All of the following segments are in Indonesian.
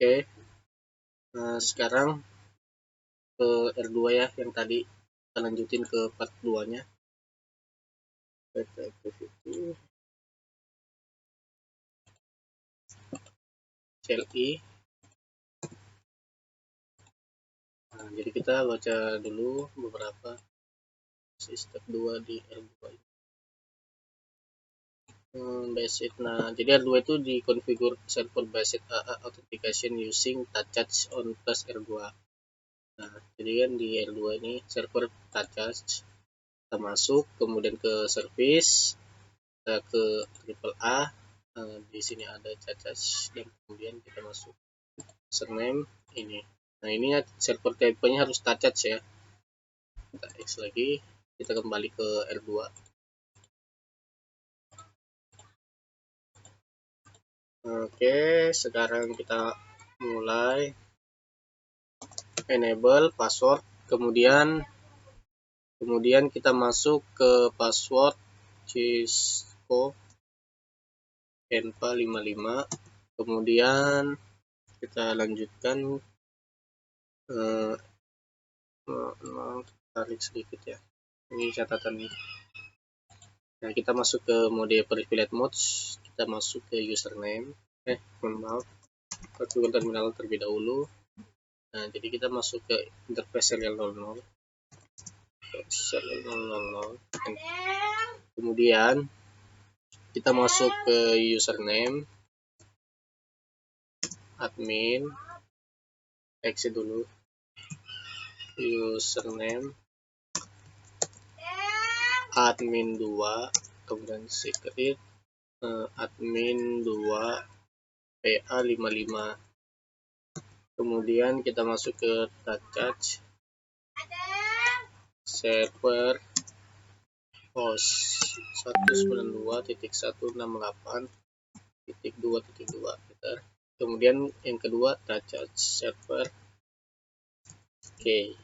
Oke, sekarang ke R2 ya, yang tadi kita lanjutin ke part 2 nya. Activity CLI. Nah, jadi kita baca dulu beberapa step 2 di R2 ini. Basic. Nah, jadi R2 itu dikonfigur server basic AA authentication using touch on plus R2. Nah, jadi kan di R2 ini server touch, kita masuk, kemudian ke service, kita ke triple A. Di sini ada touch dan kemudian kita masuk username ini. Nah, ini server type-nya harus touch ya. Kita X lagi, kita kembali ke R2. Oke, sekarang kita mulai enable password, kemudian kita masuk ke password Cisco Enva 55, kemudian kita lanjutkan, tarik sedikit ya, ini catatan nih. Nah, kita masuk ke mode private mode, kita masuk ke username, maaf, configure terminal terlebih dahulu. Nah, jadi kita masuk ke interface serial 00, kemudian kita masuk ke username, admin, exit dulu, username, admin 2, kemudian secret, admin 2 PA55, kemudian kita masuk ke touch server host 192.168.2.2, kemudian yang kedua touch server. Oke.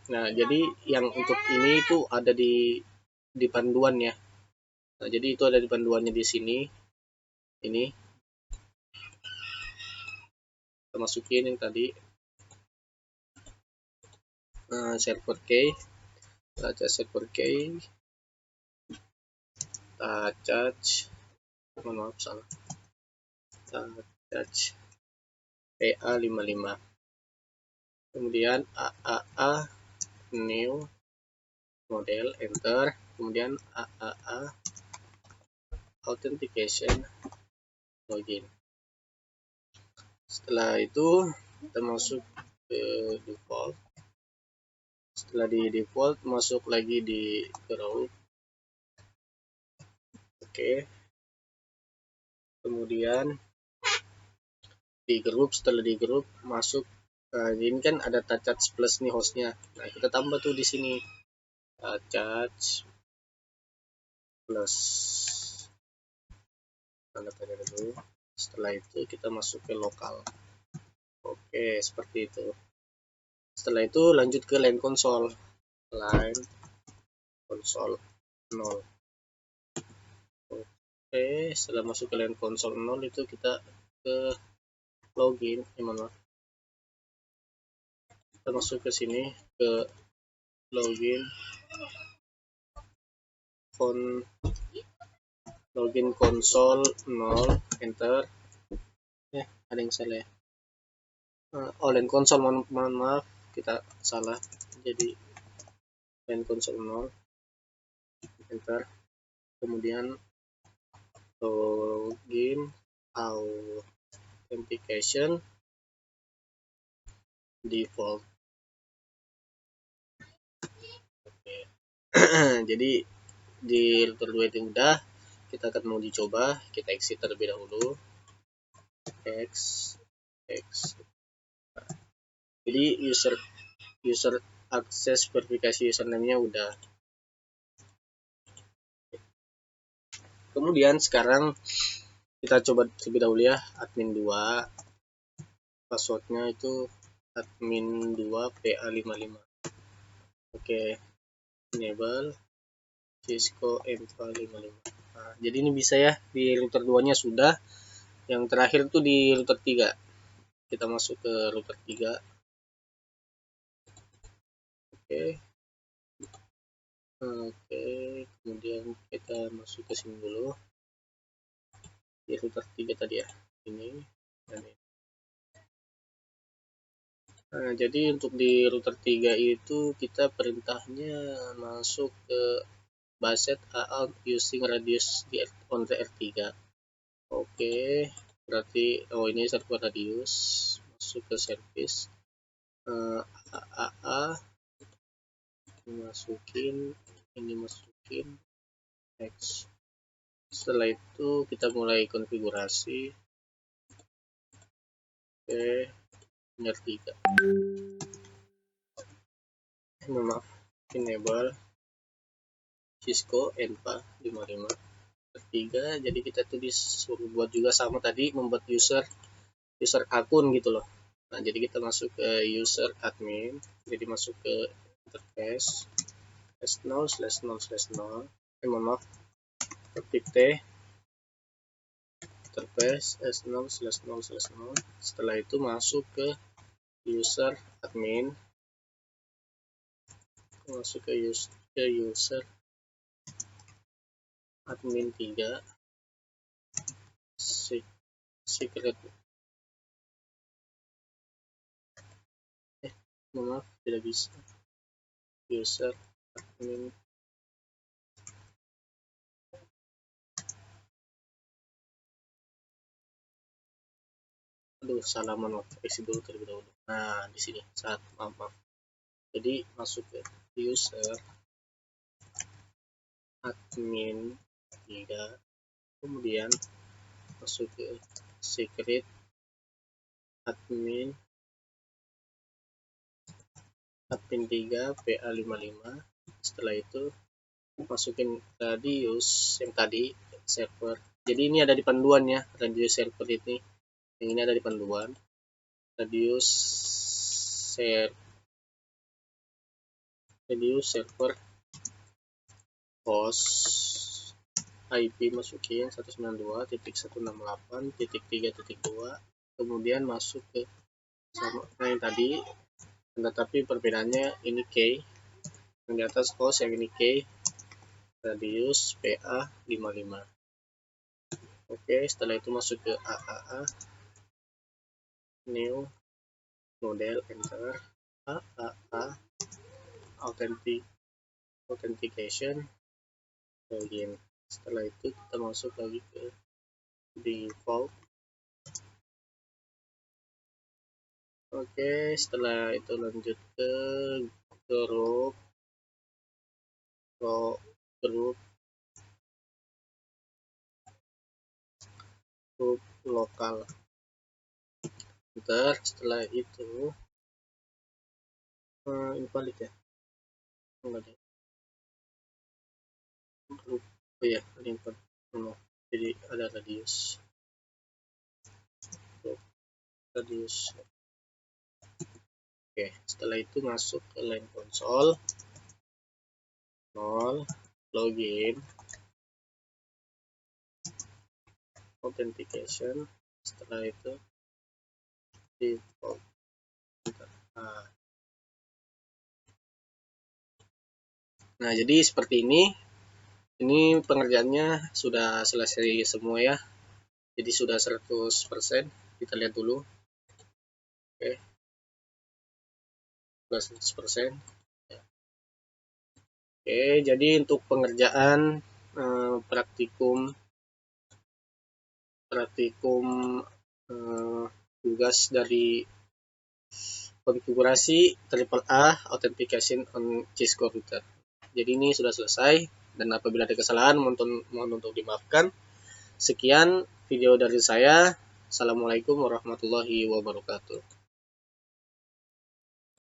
Nah, jadi yang untuk ini itu ada di panduan ya. Nah, jadi itu ada di panduannya di sini. Ini kita masukin yang tadi, server key, touch server key, touch, maaf salah, touch PA55, kemudian AAA new model, enter, kemudian AAA authentication login. Setelah itu kita masuk ke default. Setelah di default, masuk lagi di group. Oke. Kemudian di grup, setelah di grup masuk, ini kan ada touch plus nih hostnya. Nah, kita tambah tuh di sini touch plus. Tanda tanda dulu. Setelah itu kita masuk ke lokal. Oke, seperti itu. Setelah itu lanjut ke line console. Line console 0. Oke, setelah masuk ke line console 0 itu kita ke login, gimana? Kita masuk ke sini ke login console 0, enter. Ada yang salah ya. Line console, mohon maaf, kita salah. Jadi line console 0, enter. Kemudian login authentication default. Oke. Jadi di router 2 itu udah, kita akan mau dicoba, kita exit terlebih dahulu. Jadi user akses verifikasi username-nya udah. Kemudian sekarang kita coba terlebih dahulu ya, admin 2, passwordnya itu admin 2 PA55. Oke, enable Cisco Enva 55. Nah, jadi ini bisa ya, di router 2 nya sudah, yang terakhir tuh di router 3. kita masuk ke router 3. Oke, kemudian kita masuk ke sini dulu di router 3 tadi ya, ini dan ini. Nah, jadi untuk di router 3 itu kita perintahnya masuk ke baset out using radius on the R3. Oke, berarti ini server radius, masuk ke service AAA, ini masukin X. Setelah itu kita mulai konfigurasi. Oke, benar 3. Maaf, enable Cisco Enva 55 3. Jadi kita tuh disuruh buat juga sama tadi, membuat user akun gitu loh. Nah, jadi kita masuk ke user admin, jadi masuk ke interface /0/0/0 maaf, ketik T interface /0/0/0. Setelah itu masuk ke user admin, masuk ke user admin 3, secret maaf tidak bisa, user admin salaman waktu isi dulu terlebih dahulu. Nah, di sini saat maaf. Jadi masuk ke user admin 3, kemudian masuk ke secret admin 3 PA55. Setelah itu masukin radius yang tadi server. Jadi ini ada di panduan ya, radius server ini. Yang ini ada di panduan. Radius server host IP masukin 192.168.3.2, kemudian masuk ke sama yang tadi, tetapi perbedaannya ini key, yang di atas host, yang ini key, radius PA55. Oke, setelah itu masuk ke AAA, new model, enter AAA authentication login. Setelah itu kita masuk lagi ke default. Oke, setelah itu lanjut ke grup lokal. Ntar setelah itu invalid ya, enggak ada grup, ya invalid, jadi ada radius. Oke, setelah itu masuk ke line console 0 login authentication. Setelah itu default. Nah, jadi seperti ini pengerjaannya sudah selesai semua ya, jadi sudah 100%. Kita lihat dulu. Oke, sudah 100%. Oke, jadi untuk pengerjaan praktikum tugas dari konfigurasi AAA authentication on Cisco router. Jadi ini sudah selesai, dan apabila ada kesalahan mohon untuk dimaafkan. Sekian video dari saya. Assalamualaikum warahmatullahi wabarakatuh.